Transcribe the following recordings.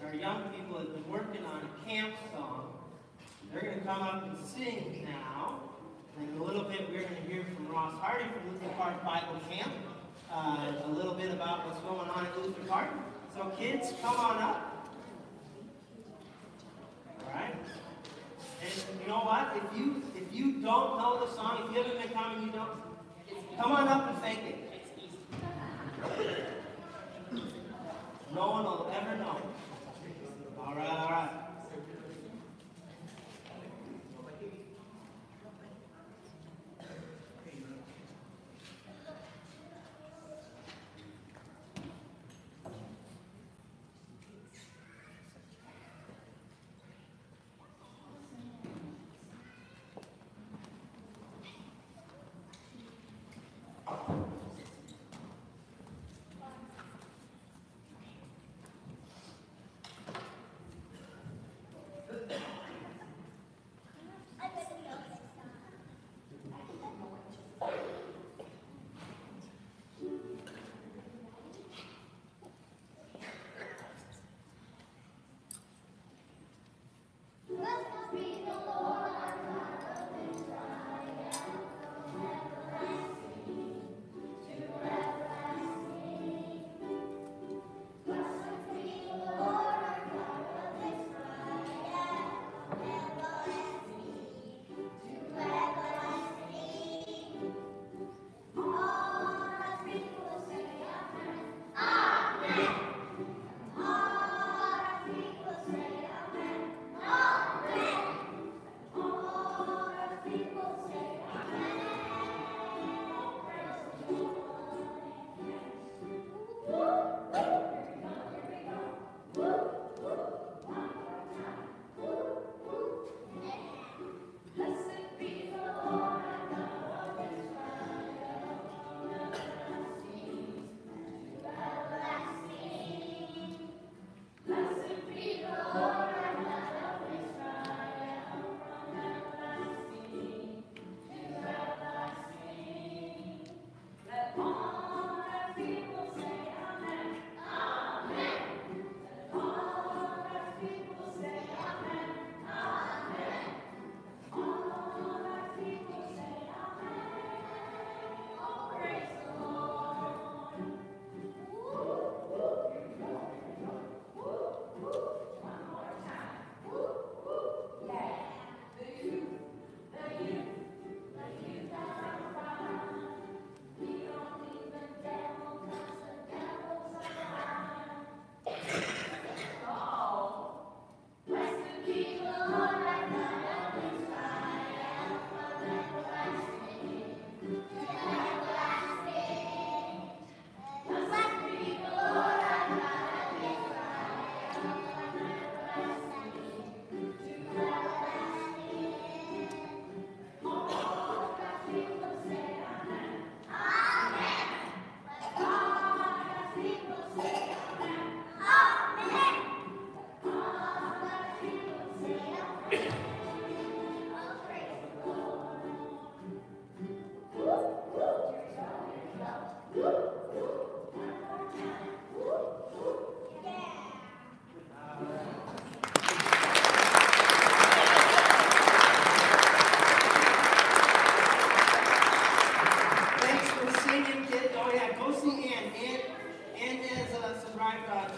our young people have been working on a camp song. They're going to come up and sing now. And in a little bit, we're going to hear from Ross Hardie from Luther Park Bible Camp. A little bit about what's going on at Luther Park. So kids, come on up. All right. And you know what? If you don't know the song, if you haven't been coming, you don't. Come on up and fake it. No one will ever know. All right, all right.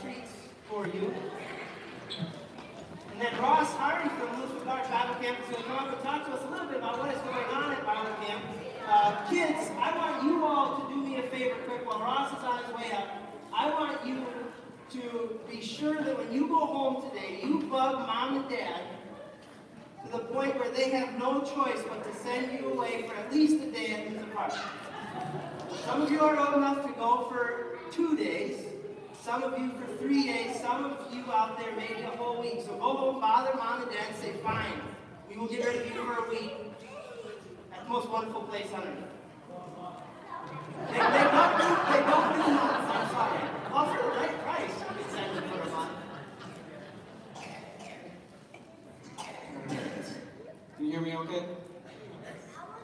Treats for you. And then Ross Hardie from Luther Park Bible Camp is going to come up and talk to us a little bit about what is going on at Bible Camp. Kids, I want you all to do me a favor quick while Ross is on his way up. I want you to be sure that when you go home today, you bug Mom and Dad to the point where they have no choice but to send you away for at least a day at Luther Park. Some of you are old enough to go for 2 days. Some of you for 3 days, some of you out there maybe a whole week. So go home, bother Mom and Dad, and say, fine, we will get rid of you for a week. That's the most wonderful place on earth. They don't do that. I'm sorry. Well, for the right price, you can send them for a month. Can you hear me okay?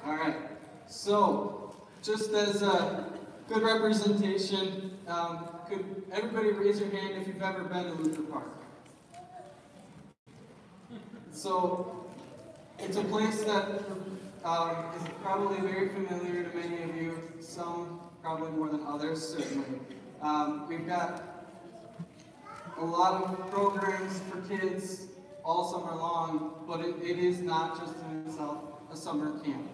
All right. So, just as a good representation, could everybody raise your hand if you've ever been to Luther Park? So it's a place that is probably very familiar to many of you, some probably more than others, certainly. We've got a lot of programs for kids all summer long, but it is not just in itself a summer camp.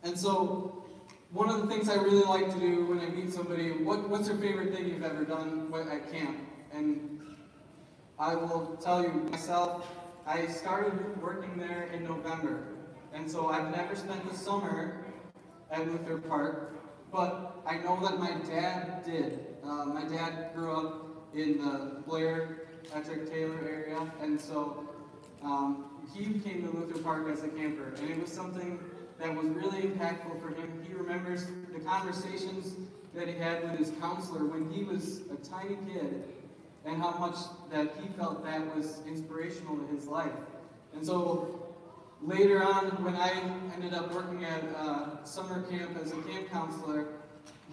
And so one of the things I really like to do when I meet somebody, what's your favorite thing you've ever done at camp? And I will tell you myself, I started working there in November. And so I've never spent the summer at Luther Park, but I know that my dad did. My dad grew up in the Blair, Patrick Taylor area, and so he came to Luther Park as a camper, and it was something that was really impactful for him. He remembers the conversations that he had with his counselor when he was a tiny kid, and how much that he felt that was inspirational to his life. And so later on, when I ended up working at summer camp as a camp counselor,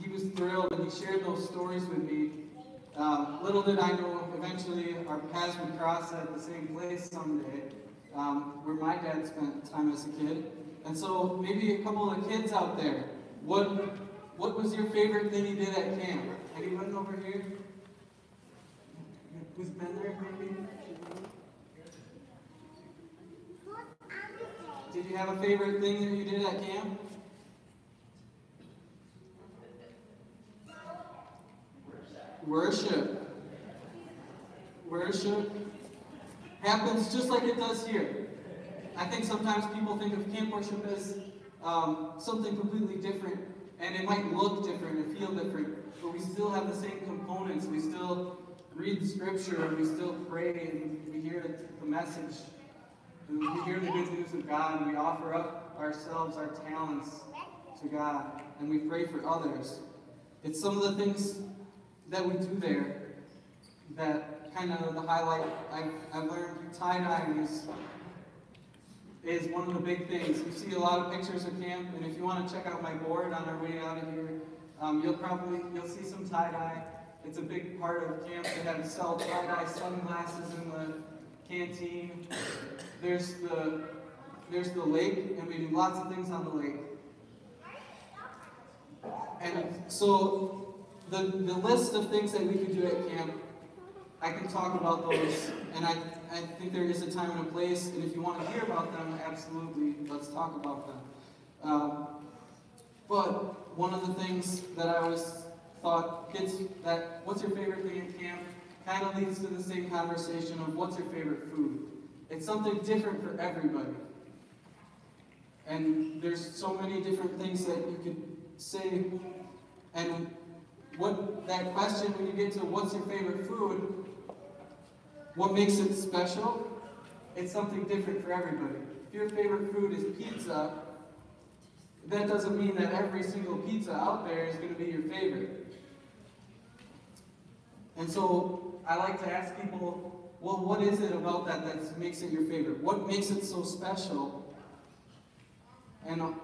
he was thrilled and he shared those stories with me. Little did I know, eventually our paths would cross at the same place someday, where my dad spent time as a kid. And so maybe a couple of kids out there, what was your favorite thing you did at camp? Anyone over here? Who's been there, maybe? Did you have a favorite thing that you did at camp? Worship. Worship happens just like it does here. I think sometimes people think of camp worship as something completely different, and it might look different and feel different, but we still have the same components. We still read the scripture, and we still pray, and we hear the message, and we hear the good news of God, and we offer up ourselves, our talents to God, and we pray for others. It's some of the things that we do there that kind of the highlight. I've learned tie-dyeing is one of the big things. You see a lot of pictures of camp, and if you want to check out my board on our way out of here, you'll see some tie-dye. It's a big part of camp. They sell tie-dye sunglasses in the canteen. There's the lake, and we do lots of things on the lake. And so the list of things that we can do at camp, I can talk about those, and I think there is a time and a place, and if you want to hear about them, absolutely, let's talk about them. But one of the things that I always thought, kids, that what's your favorite thing at camp kind of leads to the same conversation of what's your favorite food. It's something different for everybody. And there's so many different things that you could say, and what that question, when you get to what's your favorite food, what makes it special, it's something different for everybody. If your favorite food is pizza, that doesn't mean that every single pizza out there is going to be your favorite. And so I like to ask people, well, what is it about that makes it your favorite? What makes it so special? And a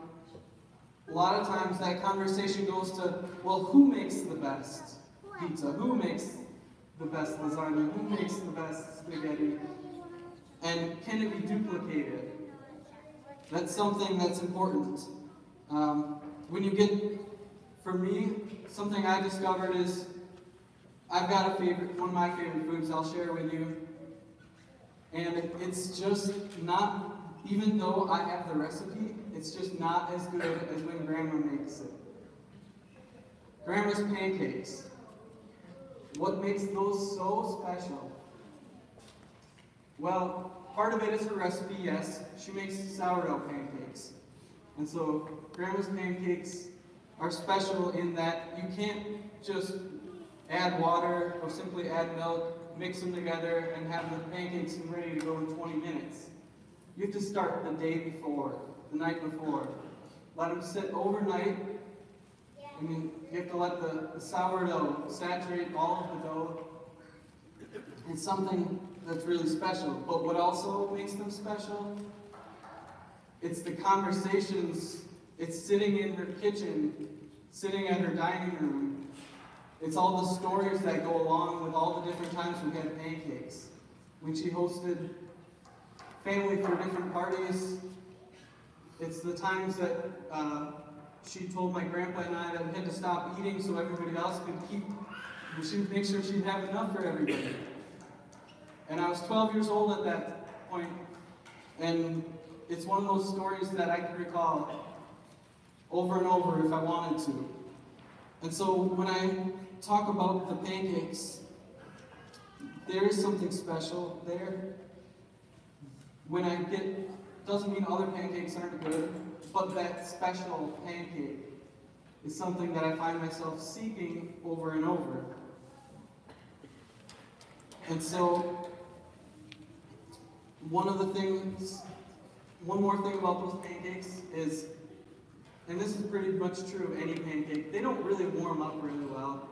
lot of times that conversation goes to, well, who makes the best pizza? Who makes the best lasagna? Who makes the best spaghetti? And can it be duplicated? That's something that's important. When you get, for me, something I discovered is, I've got one of my favorite foods I'll share with you. And it's just not, even though I have the recipe, it's just not as good as when Grandma makes it. Grandma's pancakes. What makes those so special? Well, part of it is her recipe, yes. She makes sourdough pancakes. And so Grandma's pancakes are special in that you can't just add water or simply add milk, mix them together, and have the pancakes ready to go in 20 minutes. You have to start the day before, the night before. Let them sit overnight. I mean, you have to let the sourdough saturate all of the dough. It's something that's really special. But what also makes them special? It's the conversations. It's sitting in her kitchen, sitting at her dining room. It's all the stories that go along with all the different times we had pancakes. When she hosted family for different parties. It's the times that she told my grandpa and I that we had to stop eating so everybody else could keep, she would make sure she'd have enough for everybody. And I was 12 years old at that point, and it's one of those stories that I can recall over and over if I wanted to. And so when I talk about the pancakes, there is something special there. When I get, doesn't mean other pancakes aren't good, but that special pancake is something that I find myself seeking over and over. And so, one more thing about those pancakes is, and this is pretty much true of any pancake, they don't really warm up really well.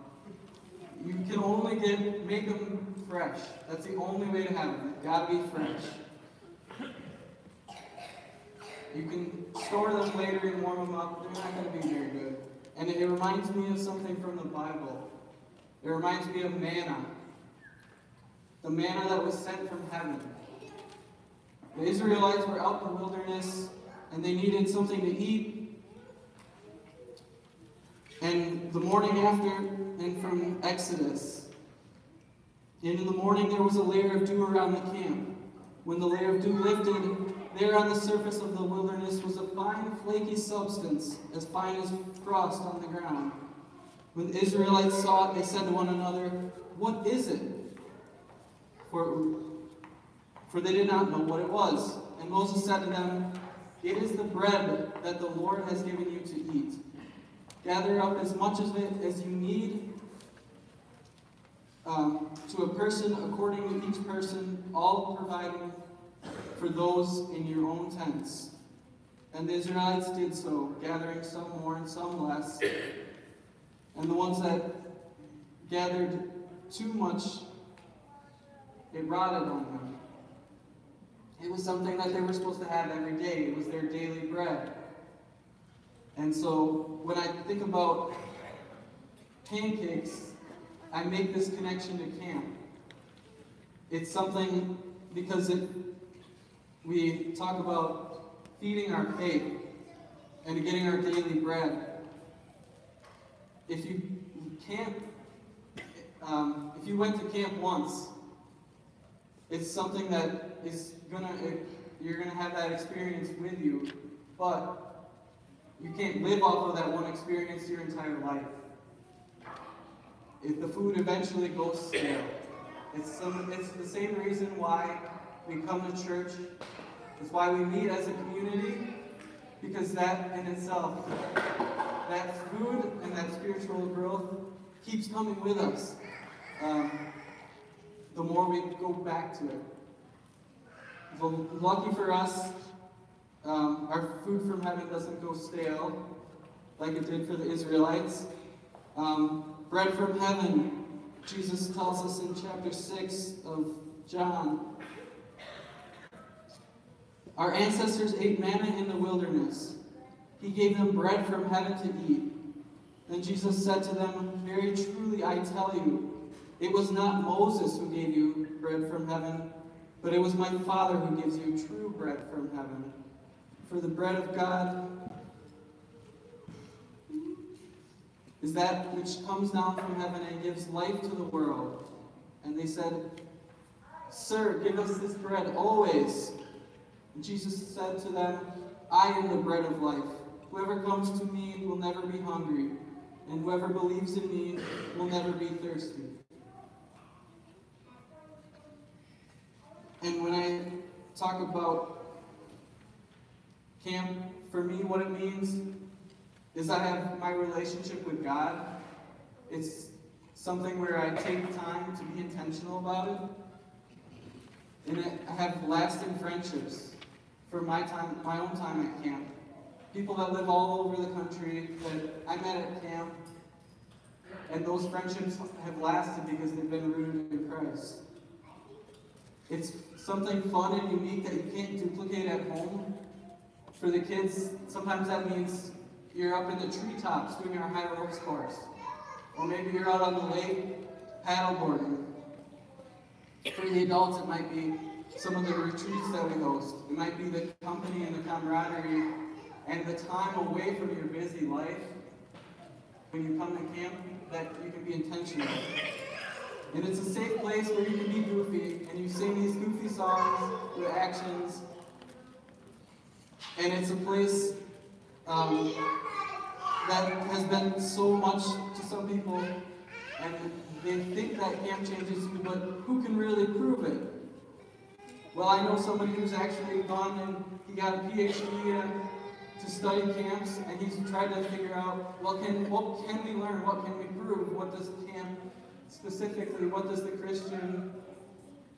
You can only make them fresh. That's the only way to have them. They've got to be fresh. You can store them later and warm them up. They're not going to be very good. And it reminds me of something from the Bible. It reminds me of manna. The manna that was sent from heaven. The Israelites were out in the wilderness and they needed something to eat. And the morning after, and from Exodus, and in the morning there was a layer of dew around the camp. When the layer of dew lifted, there on the surface of the wilderness was a fine, flaky substance, as fine as frost on the ground. When the Israelites saw it, they said to one another, "What is it?" For they did not know what it was. And Moses said to them, "It is the bread that the Lord has given you to eat. Gather up as much of it as you need, to a person according to each person, all providing for those in your own tents." And the Israelites did so, gathering some more and some less. And the ones that gathered too much, it rotted on them. It was something that they were supposed to have every day. It was their daily bread. And so when I think about pancakes, I make this connection to camp. It's something because we talk about feeding our faith and getting our daily bread. If you went to camp once, it's something that is you're gonna have that experience with you, but you can't live off of that one experience your entire life. If the food eventually goes stale, it's the same reason why we come to church. It's why we meet as a community, because that in itself, that food and that spiritual growth keeps coming with us. The more we go back to it. Lucky for us, our food from heaven doesn't go stale like it did for the Israelites. Bread from heaven, Jesus tells us in chapter 6 of John. Our ancestors ate manna in the wilderness. He gave them bread from heaven to eat. Then Jesus said to them, "Very truly I tell you, it was not Moses who gave you bread from heaven, but it was my Father who gives you true bread from heaven. For the bread of God is that which comes down from heaven and gives life to the world." And they said, "Sir, give us this bread always." And Jesus said to them, "I am the bread of life. Whoever comes to me will never be hungry, and whoever believes in me will never be thirsty." And when I talk about camp, for me, what it means is I have my relationship with God. It's something where I take time to be intentional about it. And I have lasting friendships for my own time at camp. People that live all over the country that I met at camp, and those friendships have lasted because they've been rooted in Christ. It's something fun and unique that you can't duplicate at home. For the kids, sometimes that means you're up in the treetops doing our high ropes course. Or maybe you're out on the lake paddleboarding. For the adults, it might be some of the retreats that we host. It might be the company and the camaraderie and the time away from your busy life when you come to camp that you can be intentional. And it's a safe place where you can be goofy and you sing these goofy songs with actions. And it's a place that has been so much to some people, and they think that camp changes you, but who can really prove it? Well, I know somebody who's actually gone and he got a PhD to study camps, and he's tried to figure out, well, what can we learn? What can we prove? What does camp specifically, what does the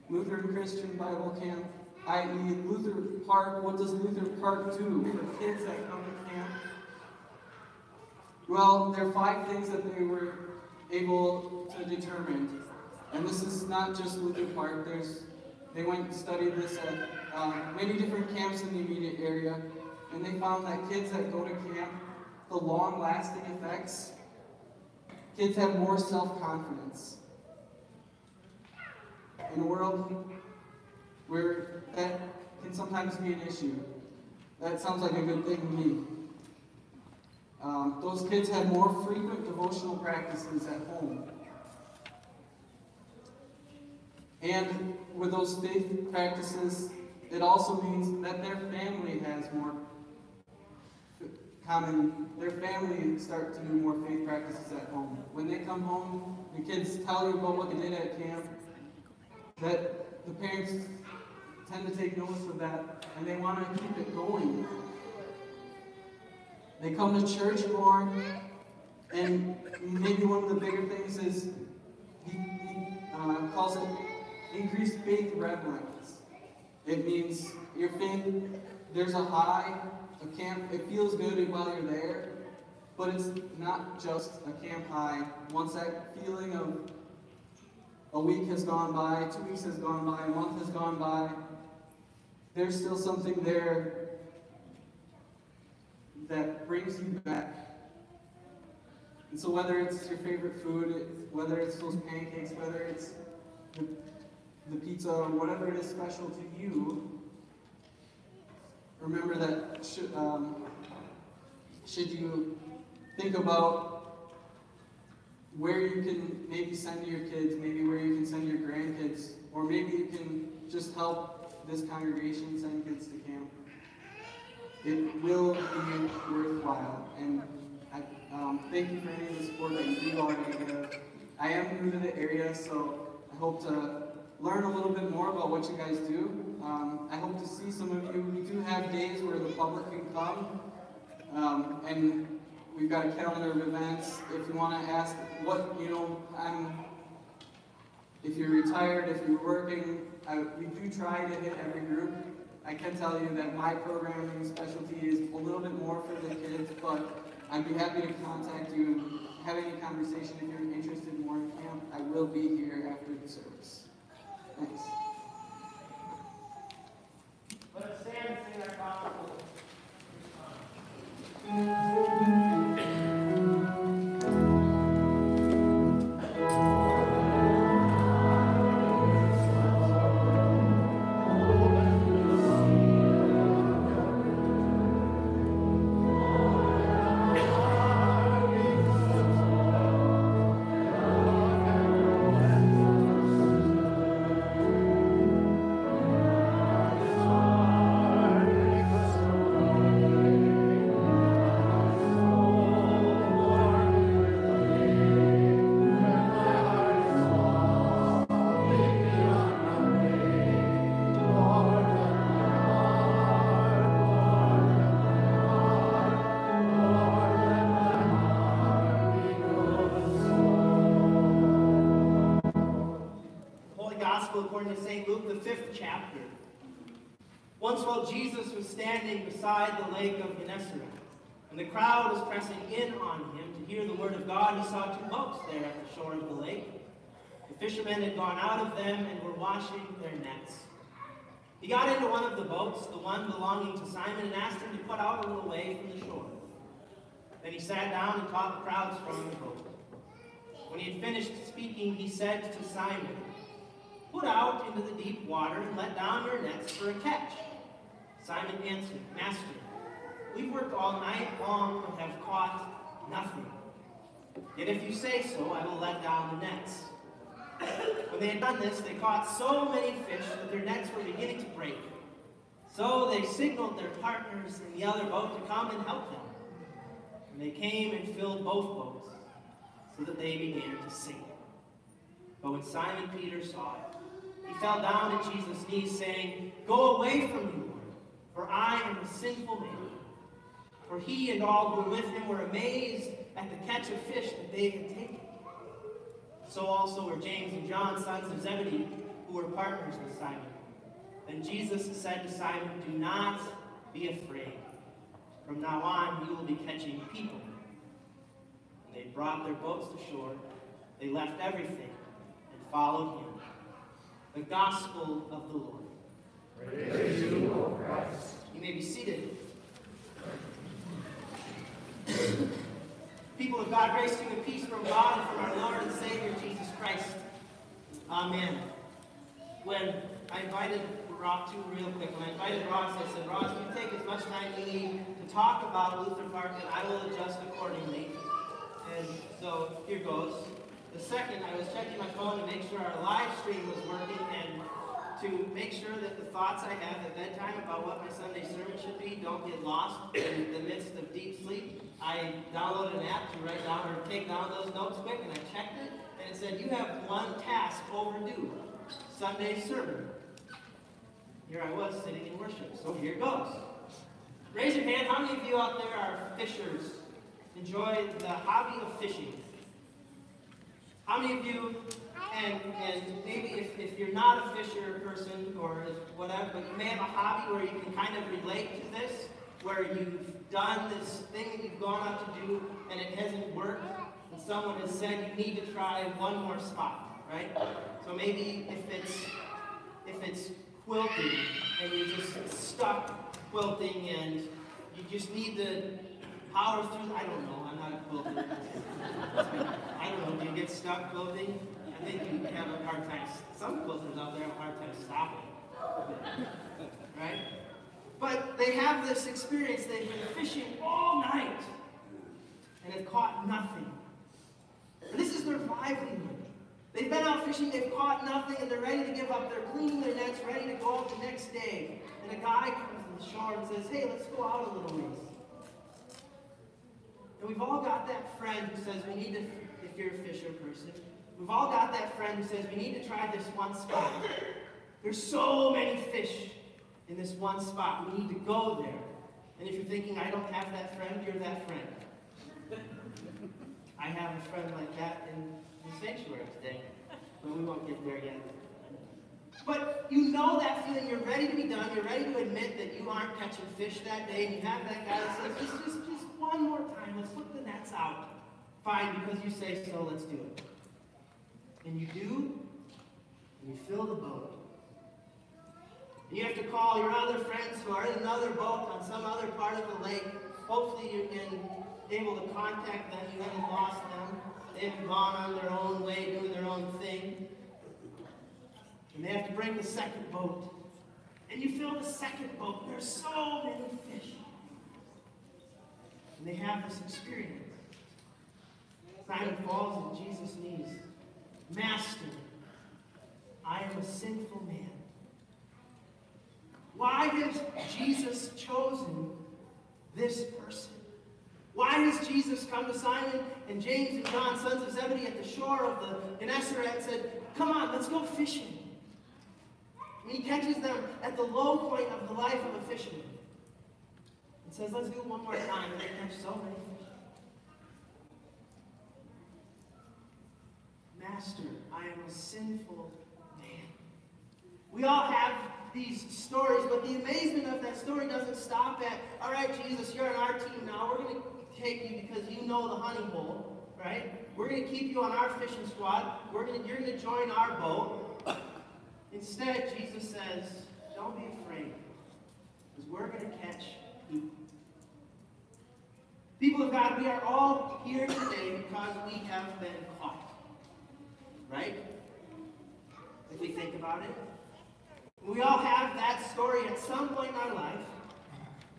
Lutheran Christian Bible camp, i.e. Luther Park, what does Luther Park do for kids that come to camp? Well, there are 5 things that they were able to determine. And this is not just Luther Park. They went and studied this at many different camps in the immediate area, and they found that kids that go to camp, the long-lasting effects, kids have more self-confidence. In a world where that can sometimes be an issue, that sounds like a good thing to me. Those kids have more frequent devotional practices at home. And with those faith practices, it also means that their family has more their family start to do more faith practices at home. When they come home, the kids tell you about what they did at camp, that the parents tend to take notice of that, and they want to keep it going. They come to church more, and maybe one of the bigger things is he calls it increased faith reverence. It means your faith, there's a high, a camp, it feels good while you're there, but it's not just a camp high. Once that feeling of a week has gone by, 2 weeks has gone by, a month has gone by, there's still something there that brings you back. And so whether it's your favorite food, whether it's those pancakes, whether it's the pizza, or whatever it is special to you, remember that should you think about where you can maybe send your kids, maybe where you can send your grandkids, or maybe you can just help this congregation send kids to camp. It will be worthwhile, and I thank you for any of the support that you do already give. I am new to the area, so I hope to learn a little bit more about what you guys do. I hope to see some of you. We do have days where the public can come, and we've got a calendar of events. If you want to ask what, if you're retired, if you're working, we do try to hit every group. I can tell you that my programming specialty is a little bit more for the kids, but I'd be happy to contact you and have any conversation if you're interested more in camp. I will be here after the service. Thanks. Let us stand and sing our gospel. According to St. Luke, the 5th chapter. Once while Jesus was standing beside the lake of Gennesaret, and the crowd was pressing in on him to hear the word of God, he saw 2 boats there at the shore of the lake. The fishermen had gone out of them and were washing their nets. He got into one of the boats, the one belonging to Simon, and asked him to put out a little way from the shore. Then he sat down and taught the crowds from the boat. When he had finished speaking, he said to Simon, Put out into the deep water and let down your nets for a catch." Simon answered, "Master, we've worked all night long and have caught nothing. Yet if you say so, I will let down the nets." When they had done this, they caught so many fish that their nets were beginning to break. So they signaled their partners in the other boat to come and help them. And they came and filled both boats, so that they began to sink. But when Simon Peter saw it, he fell down at Jesus' knees, saying, "Go away from me, Lord, for I am a sinful man." For he and all who were with him were amazed at the catch of fish that they had taken. So also were James and John, sons of Zebedee, who were partners with Simon. Then Jesus said to Simon, "Do not be afraid. From now on you will be catching people." And they brought their boats to shore. They left everything and followed him. The gospel of the Lord. Praise you, O Christ. You may be seated. People of God, grace to you and peace from God and from our Lord and Savior, Jesus Christ. Amen. When I invited Ross, real quick, when I invited Ross, I said, "Ross, you take as much time you need to talk about Luther Park, and I will adjust accordingly." And so here goes. The second, I was checking my phone to make sure our live stream was working and to make sure that the thoughts I have at bedtime about what my Sunday sermon should be don't get lost in the midst of deep sleep. I downloaded an app to write down or take down those notes quick, and I checked it, and it said, "You have one task overdue, Sunday sermon." Here I was sitting in worship, so here goes. Raise your hand. How many of you out there are fishers? Enjoy the hobby of fishing? How many of you, and maybe if you're not a fisher person or whatever, but you may have a hobby where you can kind of relate to this, where you've done this thing that you've gone out to do and it hasn't worked, and someone has said you need to try one more spot, right? So maybe if it's quilting and you're just stuck quilting and you just need to power through, I don't know, I'm not a quilter. I don't know, do you get stuck quilting? I think you have a hard time, some quilters out there have a hard time stopping, right? But they have this experience, they've been fishing all night and have caught nothing. And this is their livelihood. They've been out fishing, they've caught nothing, and they're ready to give up. They're cleaning their nets, ready to go out the next day. And a guy comes to the shore and says, "Hey, let's go out a little ways." And we've all got that friend who says we need to, if you're a fisher person, we've all got that friend who says we need to try this one spot. There's so many fish in this one spot. We need to go there. And if you're thinking, I don't have that friend, you're that friend. I have a friend like that in the sanctuary today, but we won't get there yet. But you know that feeling, you're ready to be done, you're ready to admit that you aren't catching fish that day, and you have that guy that says, just one more time, let's put the nets out. Fine, because you say so, let's do it. And you do, and you fill the boat. And you have to call your other friends who are in another boat on some other part of the lake. Hopefully you've been able to contact them, you haven't lost them. They've gone on their own way, doing their own thing. And they have to bring the second boat. And you fill the second boat. There's so many fish. And they have this experience. Simon falls at Jesus' knees. "Master, I am a sinful man." Why has Jesus chosen this person? Why has Jesus come to Simon and James and John, sons of Zebedee, at the shore of the Gennesaret and said, "Come on, let's go fishing"? And he catches them at the low point of the life of a fisherman. And says, "Let's do it one more time." And they catch so many fish. "Master, I am a sinful man." We all have these stories, but the amazement of that story doesn't stop at, "All right, Jesus, you're on our team now. We're going to take you because you know the honey hole, right? We're going to keep you on our fishing squad. You're going to join our boat." Instead, Jesus says, "Don't be afraid, because we're going to catch people." People of God, we are all here today because we have been caught, right? if we think about it. We all have that story at some point in our life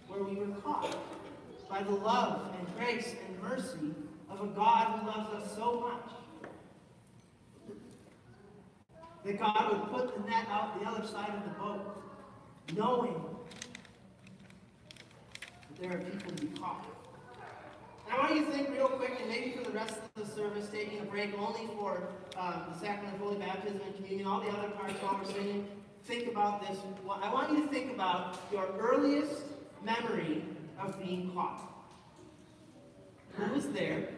where we were caught by the love and grace and mercy of a God who loves us so much that God would put the net out the other side of the boat, knowing that there are people to be caught. And I want you to think real quick, and maybe for the rest of the service, taking a break only for the sacrament of holy baptism and communion, all the other parts while we're singing, think about this. I want you to think about your earliest memory of being caught. Who was there?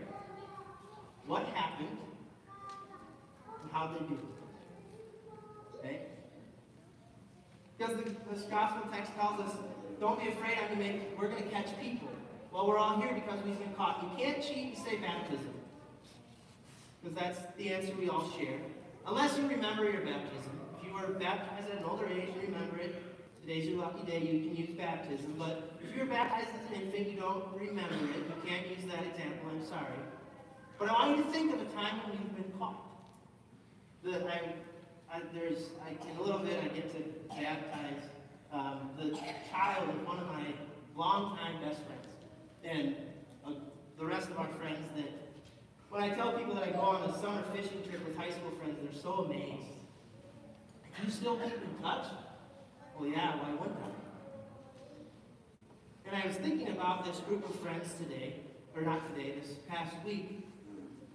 What happened? And how did they do it? Okay? Because this gospel text tells us, don't be afraid, we're going to catch people. Well, we're all here because we've been caught. You can't cheat and say baptism. Because that's the answer we all share. Unless you remember your baptism. If you were baptized at an older age, you remember it. Today's your lucky day, you can use baptism. But if you were baptized as an infant, you don't remember it. You can't use that example, I'm sorry. But I want you to think of a time when you've been caught. In a little bit, I get to baptize the child of one of my longtime best friends. And the rest of our friends that, when I tell people that I go on a summer fishing trip with high school friends, they're so amazed. Do you still keep in touch? Well, yeah, why wouldn't I? And I was thinking about this group of friends today, or not today, this past week,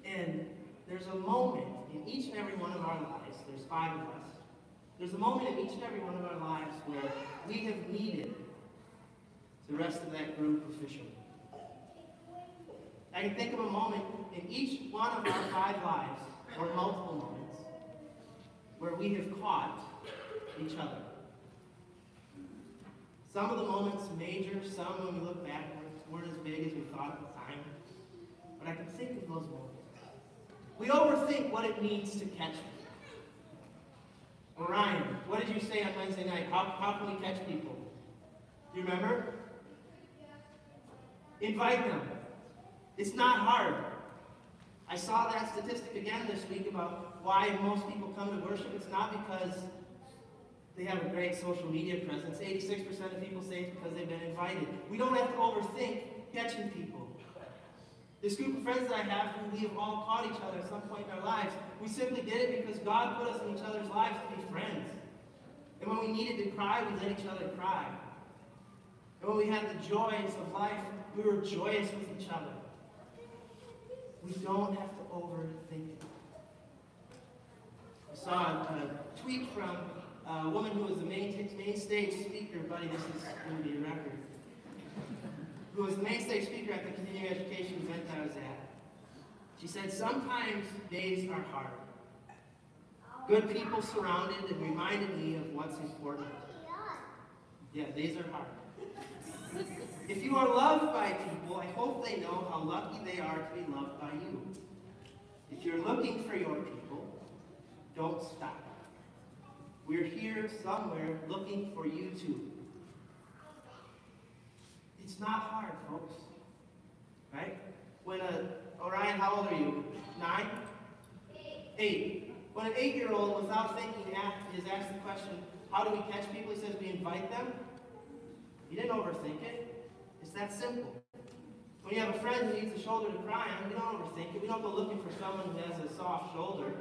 and there's a moment in each and every one of our lives, there's 5 of us, there's a moment in each and every one of our lives where we have needed the rest of that group of fishermen. I can think of a moment in each one of our 5 lives, or multiple moments, where we have caught each other. Some of the moments major, some when we look back weren't as big as we thought at the time. But I can think of those moments. We overthink what it means to catch people. Orion, what did you say on Wednesday night? How can we catch people? Do you remember? Invite them. It's not hard. I saw that statistic again this week about why most people come to worship. It's not because they have a great social media presence. 86% of people say it's because they've been invited. We don't have to overthink catching people. This group of friends that I have, who we have all caught each other at some point in our lives, we simply did it because God put us in each other's lives to be friends. And when we needed to cry, we let each other cry. And when we had the joys of life, we were joyous with each other. We don't have to overthink it. I saw a tweet from a woman who was the main stage speaker, buddy, this is going to be a record, who was the main stage speaker at the continuing education event I was at. She said, sometimes days are hard. Good people surrounded and reminded me of what's important. Yeah, days are hard. If you are loved by people, I hope they know how lucky they are to be loved by you. If you're looking for your people, don't stop. We're here somewhere looking for you too. It's not hard, folks. Right? When Orion, how old are you? 9? 8. When an 8-year-old, without thinking, is asked the question, how do we catch people? He says, we invite them. You didn't overthink it. It's that simple. When you have a friend who needs a shoulder to cry on, we don't overthink it. We don't go looking for someone who has a soft shoulder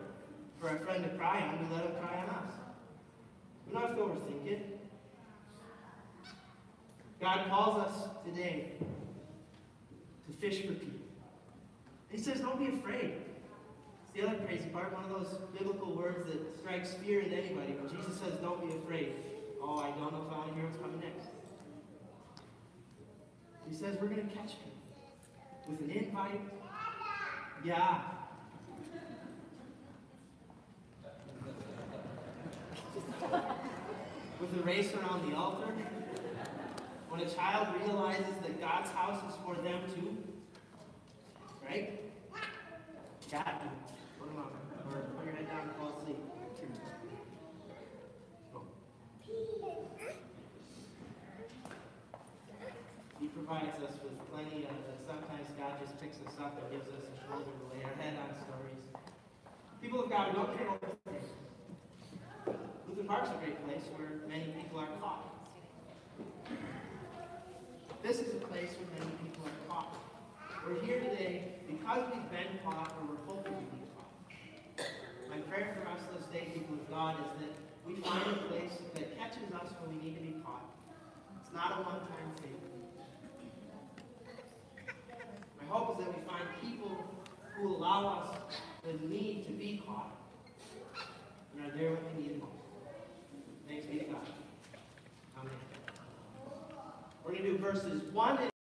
for our friend to cry on. We let him cry on us. We don't have to overthink it. God calls us today to fish for people. He says, don't be afraid. It's the other crazy part, one of those biblical words that strikes fear into anybody. When Jesus says, don't be afraid. Oh, I don't know if I want to hear what's coming next. He says, we're going to catch people. With an invite. Yeah. With a race around the altar. When a child realizes that God's house is for them too. Right? God, put them up. Or put your head down and fall asleep. He provides us with plenty of, sometimes God just picks us up and gives us a shoulder to lay our head on stories. People of God, we don't care what we think. Park's a great place where many people are caught. This is a place where many people are caught. We're here today because we've been caught or we're hoping to be caught. My prayer for us this day, people of God, is that we find a place that catches us when we need to be caught. It's not a one-time thing. My hope is that we find people who allow us the need to be caught and are there when we need it most. Thanks be to God. Amen. We're going to do verses 1 and